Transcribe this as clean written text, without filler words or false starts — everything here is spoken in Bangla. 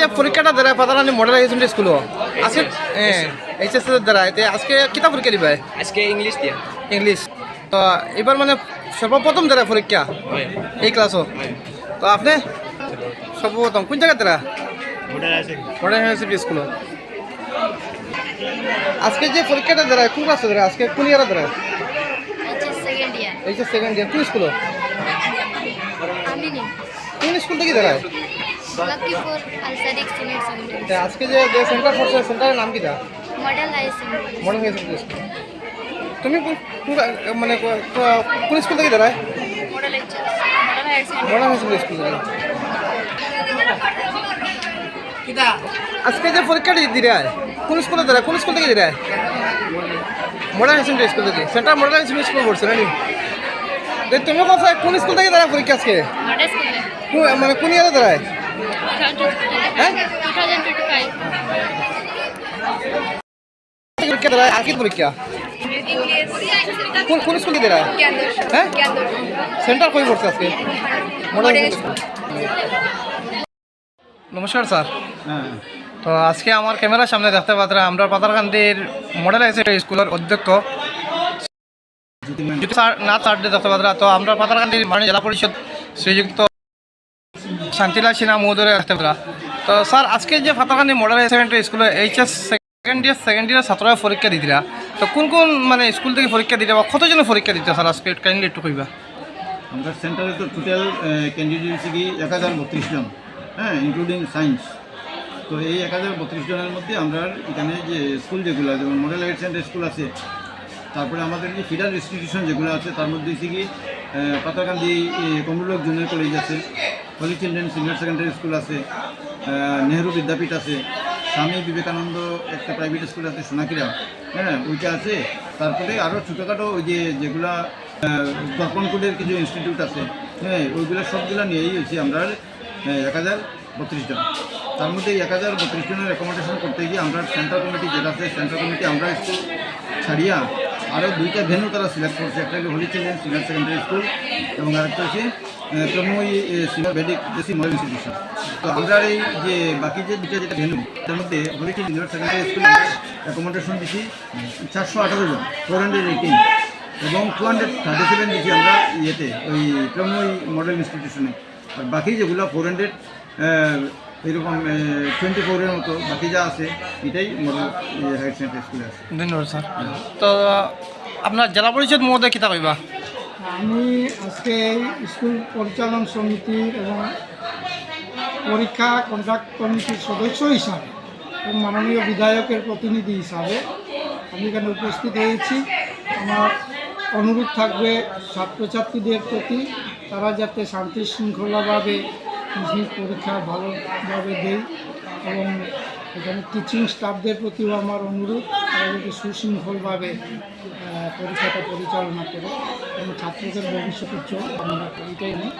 যে পরীক্ষাটা দ্বারা পাতারানি মডেল হাই সেকেন্ডারি স্কুল আজকে এইচএস এর দ্বারা এতে আজকে কিতা পরীক্ষা দিবে? আজকে ইংলিশ দিয়া ইংলিশ। তো এবার মানে সর্বপ্রথম দ্বারা পরীক্ষা এই ক্লাসও। তো আপনি সর্বপ্রথম কোন জায়গা দ্বারা? Model high secondary school. আজকে যে পরীক্ষাটা দ্বারা কোন ক্লাসে দ্বারা আজকে কোন ইয়ার দ্বারা? HS second year. কোন স্কুল? কোন স্কুল থেকে দ্বারা? লক্ষ্মীপুর আলসারিক সিনিয়র সেকেন্ডারি আজকে যে সেন্টার পড়ছে সেন্টারের নাম কিটা? Model high secondary model high secondary school. তুমি মানে কোন স্কুল থেকে দাঁড়ায়? Model HS model high secondary model high secondary school. আজকে যে পরীক্ষাটি দিলে কোন স্কুলে দাঁড়ায়? কোন স্কুল থেকে দিলে? মডেল হাই সেকেন্ডারি স্কুল থেকে। Centre model high secondary school পড়ছে নাকি? তুমি কোথায় কোন স্কুল থেকে দাঁড়ায় পরীক্ষা আজকে? মডেল স্কুলে মানে কোন ইয়ারে দাঁড়ায়? 2025 পরীক্ষা দাঁড়ায় আর কি পরীক্ষা? কোন কোন স্কুল থেকে দাঁড়ায়? হ্যাঁ সেন্টার কই পড়ছে আজকে? Model school. নমস্কার স্যার। তো আজকে আমার ক্যামেরার সামনে দেখতে পাচ্ছি আমরা পাতারকান্দির মডেল হাই সেকেন্ডারি স্কুলের অধ্যক্ষ স্যার না স্যার দেখতে পাচ্ছি। তো আমরা পাতারকান্দির মাননীয় জেলা পরিষদ শ্রীযুক্ত শান্তিলাল সিনহা মহোদয় দেখতে পাচ্ছি। তো স্যার আজকে যে পাতারকান্দি মডেল হাই সেকেন্ডারি স্কুলে এইচএস সেকেন্ড ইয়ার ছাত্ররা পরীক্ষা দিতরা, তো কোন কোন মানে স্কুল থেকে পরীক্ষা দিতে বা কতজনে পরীক্ষা দিতে স্যার আজকে কাইন্ডলি একটু কইবা? আমরা সেন্টারে তো টোটাল ক্যান্ডিডেট হচ্ছে কি 1032 জন, হ্যাঁ ইনক্লুডিং সায়েন্স। তো এই 1032 জনের মধ্যে আমরা এখানে যে স্কুল যেগুলো যেমন মডেল হাই সেকেন্ডারি স্কুল আছে, তারপরে আমাদের যে ফিডার ইনস্টিটিউশন যেগুলো আছে তার মধ্যে হচ্ছে কি পাতারকান্দি কমরুলক জুনিয়র কলেজ আছে, হলি চিলড্রেন সিনিয়র সেকেন্ডারি স্কুল আছে, নেহরু বিদ্যাপীঠ আছে, স্বামী বিবেকানন্দ একটা প্রাইভেট স্কুল আছে সোনাকিরা, হ্যাঁ ওইটা আছে। তারপরে আরও ছোটোখাটো ওই যেগুলা দর্পণকোটের কিছু ইনস্টিটিউট আছে, হ্যাঁ ওইগুলো সবগুলো নিয়েই হচ্ছে আমরা 1032 জন। তার মধ্যে 1032 জনের রেকমেন্ডেশন করতে গিয়ে আমরা সেন্ট্রাল কমিটি যেটা আছে সেন্ট্রাল কমিটি আমরা স্কুল ছাড়িয়া আরও 2টা ভেন্যু তারা সিলেক্ট করছে। একটা হলো Holy Children Senior Secondary School এবং আরেকটা হচ্ছে প্রমোই Senior Vedic JC Model Institution. তো আমরা এই যে বাকি যে দুটো যেটা ভেন্যু তার মধ্যে Holy Children Senior Secondary School recommendation দিচ্ছি 418 জন 418 এবং 237 দিচ্ছি আমরা ইয়েতে ওই প্রমোই মডেল ইনস্টিটিউশনে। আর বাকি যেগুলো 400 এরকম 24-এর মতো বাকি যা আছে এটাই মডেল হাই সেকেন্ডারি স্কুলে আছে। ধন্যবাদ স্যার। তো আপনার জেলা পরিষদ মহোদয় কিতা কইবা? আমি আজকে স্কুল পরিচালন সমিতির এবং পরীক্ষা কন্ডাক্ট কমিটির সদস্য হিসাবে এবং মাননীয় বিধায়কের প্রতিনিধি হিসাবে আমি এখানে উপস্থিত হয়েছি। আমার অনুরোধ থাকবে ছাত্রছাত্রীদের প্রতি তারা যাতে শান্তি শৃঙ্খলাভাবে নিজ পরীক্ষা ভালোভাবে দেয় এবং এখানে টিচিং স্টাফদের প্রতিও আমার অনুরোধ তারা যাতে সুশৃঙ্খলভাবে পরীক্ষাটা পরিচালনা করে এবং ছাত্রদের ভবিষ্যৎ উজ্জ্বল আমরা এটাই নিই।